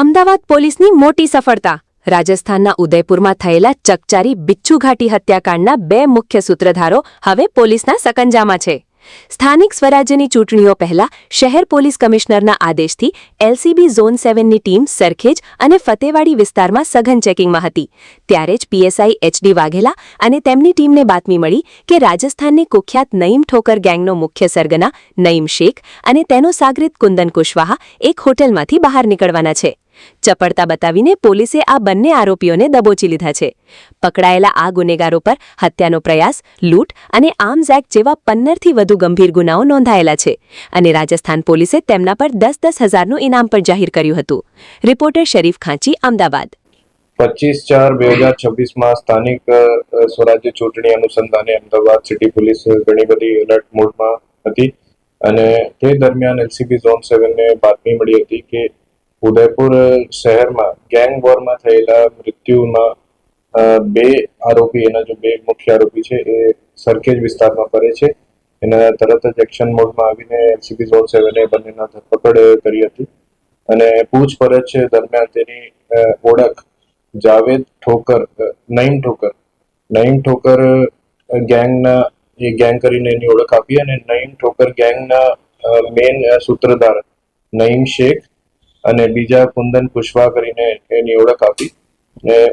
અમદાવાદ પોલીસની મોટી સફળતા. રાજસ્થાનના ઉદયપુરમાં થયેલા ચકચારી બિચ્છુ ઘાટી હત્યાકાંડના 2 મુખ્ય સૂત્રધારો હવે પોલીસના સકંજામાં છે. સ્થાનિક સ્વરાજ્યની ચૂંટણીઓ પહેલા શહેર પોલીસ કમિશનરના આદેશથી એલસીબી ઝોન 7ની ટીમ સરખેજ અને ફતેવાડી વિસ્તારમાં સઘન ચેકિંગમાં હતી. ત્યારે જ પીએસઆઈ એચડી વાઘેલા અને તેમની ટીમને બાતમી મળી કે રાજસ્થાનની કુખ્યાત નઈમ ઠોકર ગેંગનો મુખ્ય સરગના નઈમ શેખ અને તેનો સાગરીત કુંદન કુશવાહા એક હોટલમાંથી બહાર નીકળવાના છે. ચપળતા બતાવીને પોલીસે આ બંને આરોપીઓને દબોચી લીધા છે. પકડાયેલા આ ગુનેગારો પર હત્યાનો પ્રયાસ, લૂંટ અને આર્મ્સ એક્ટ જેવા 15થી વધુ ગંભીર ગુનાઓ નોંધાયેલા છે અને રાજસ્થાન પોલીસે તેમના પર 10-10 હજારનું ઇનામ પણ જાહેર કર્યું હતું. રિપોર્ટર શરીફ ખાંચી, અમદાવાદ. 25/4/2026 સ્થાનિક સ્વરાજ્ય ચૂંટણી અનુસંધાને અમદાવાદ સિટી પોલીસ ઘણી બધી એલર્ટ મોડમાં હતી અને તે દરમિયાન એલસીબી ઝોન 7ને બાતમી મળી હતી કે ઉદયપુર શહેરમાં ગેંગ વોરમાં થયેલા મૃત્યુમાં 2 આરોપી, એના જો 2 મુખ્ય આરોપી છે એ સરખેજ વિસ્તારમાં ફરે છે. એના તરત જ એક્શન મોડમાં આવીને એલસીબી ઝોન 7એ બંનેના ધરપકડ કરી હતી અને પૂછપરછ દરમિયાન તેની ઓળખ જાવેદ ઠોકર, નઈમ ઠોકર ગેંગના એ ગેંગ કરીને એની ઓળખ આપી અને નઈમ ઠોકર ગેંગના મેઇન સૂત્રધાર નઈમ શેખ અને બીજા કુંદન કુશવાહા કરીને એની ઓળખ આપી.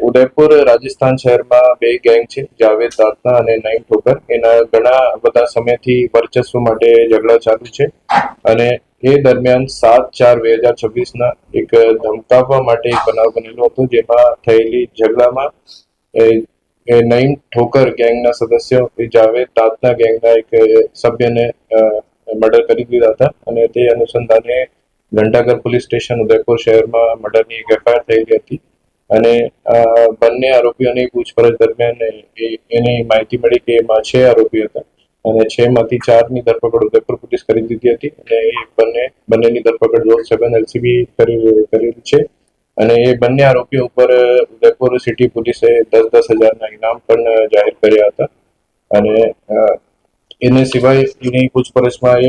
ઉદયપુર રાજસ્થાન શહેરમાં 2 ગેંગ છે, જાવેદ દાતના અને નઈમ ઠોકર. એના ઘણા બધા સમયથી વર્ચસ્વ માટે ઝઘડા ચાલુ છે અને એ દરમિયાન 7/4/2026 એક ધમકાવવા માટે એક બનાવ બનેલો હતો, જેમાં થયેલી ઝઘડામાં નઈમ ઠોકર ગેંગના સદસ્યો જાવેદ દાતના ગેંગના એક સભ્યને મર્ડર કરી દીધા હતા અને તે અનુસંધાને ઘંટાઘર પોલીસ સ્ટેશન ઉદયપુર શહેરમાં મર્ડરની એક એફઆઈઆર થયેલી હતી અને બંને આરોપીઓની પૂછપરછ દરમિયાન એની માહિતી મળી કે એમાં 6 આરોપીઓ હતા અને 6માંથી 4ની ધરપકડ ઉદયપુર પોલીસ કરી દીધી હતી અને એ બંનેની ધરપકડ ઝોન 7 એલસીબી કરેલી છે અને એ બંને આરોપીઓ ઉપર ઉદયપુર સિટી પોલીસે 10-10 હજારના ઇનામ પણ જાહેર કર્યા હતા અને એને સિવાય એની પૂછપરછમાં એ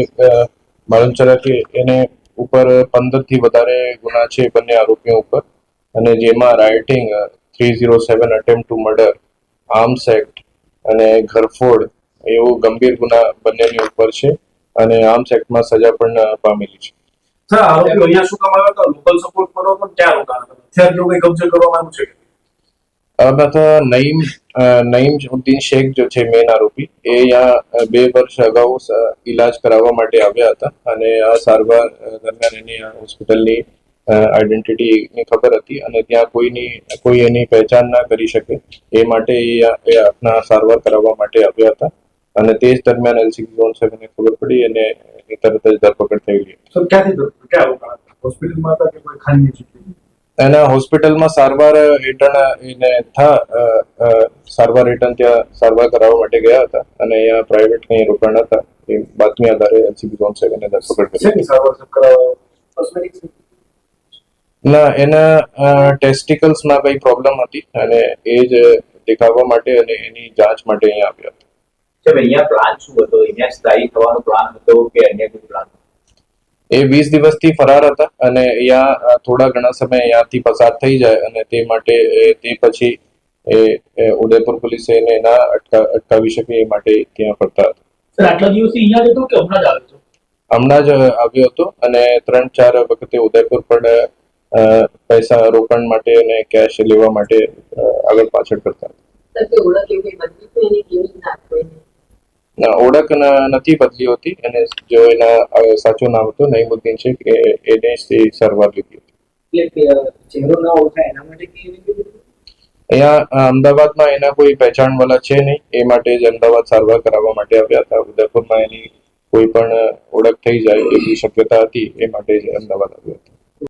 માલુમ ચલા કે એને ઉપર 15થી વધારે ગુના છે બંને આરોપીઓ ઉપર અને જેમાં writing, 307 attempt two murder, arms act અને ઘરફોડ એવું ગંભીર ગુના બંનેની ઉપર છે અને આર્મ્સ એક્ટમાં સજા પણ પામેલી છે. સર, આરોપીઓ અહીંયા શું કામ આવ્યા હતા? લોકલ સપોર્ટ કરો તો ક્યાં રોકાણા હતા? અત્યારે લોકો કબજે કરવામાં આવ્યું છે. નઈમુદ્દીન શેખ જો છે મેન આરોપી, એ અહીંયા 2 વર્ષ અગાઉ ઈલાજ કરાવવા માટે આવ્યા હતા અને આ સારવાર દરમિયાન એની હોસ્પિટલની આઈડેન્ટિટીની ખબર હતી અને ત્યાં કોઈ એની પહેચાન ના કરી શકે એ માટે એ આપના સારવાર કરાવવા માટે આવ્યા હતા અને તે જ દરમિયાન એલસીબી ઝોન 7ને ખબર પડી અને એ તરત જ ધરપકડ થઈ ગઈ. સર, ક્યાં રોકાણા હતા? હોસ્પિટલમાં હતા કે કોઈ ખાનગી જગ્યાએ? એના હોસ્પિટલમાં સારવાર હેઠળ એને સારવાર હેઠળ ત્યાં સારવાર કરાવવા માટે ગયા હતા અને અહીંયા પ્રાઇવેટ કંઈ રોકાણ હતા. એ બાતમી આધારે એલસીબી ઝોન 7ને ધરપકડ કરી. ના, એના ટેસ્ટિકલ્સમાં કઈ પ્રોબ્લેમ હતી અને એ જ દેખાડવા માટે અને એની જાંચ માટે અહીંયા આવ્યા હતા. અહીંયા પ્લાન શું હતો? અહીંયા સ્થાયી થવાનો પ્લાન હતો કે અન્ય કોઈ પ્લાન? એ 20 દિવસથી ફરાર હતા અને અહીંયા થોડા ઘણા સમય અહીંયાથી પસાર થઈ જાય અને તે માટે તે પછી એ ઉદયપુર પોલીસે એને ના અટકાવી શકે એ માટે ત્યાં ફરતા હતા. સર, આટલા દિવસથી અહીંયા જ હતો કે હમણાં જ આવ્યો હતો? હમણાં જ આવ્યો હતો અને 3-4 વખતે ઉદયપુર પણ પૈસા રોકાણ માટે અને કેશ લેવા માટે આગળ પાછળ કરતા હતા. ઓળખ નથી બદલી હોતી અને જો એના સાચું નામ હતું નઈમુદ્દીન શેખ, એને સારવાર લીધી હતી. અહીંયા અમદાવાદમાં એના કોઈ પહેચાન વાળા છે નહીં, એ માટે જ અમદાવાદ સારવાર કરાવવા માટે આવ્યા હતા. ઉદયપુરમાં એની કોઈ પણ ઓળખ થઈ જાય એવી શક્યતા હતી, એ માટે જ અમદાવાદ આવ્યા હતા.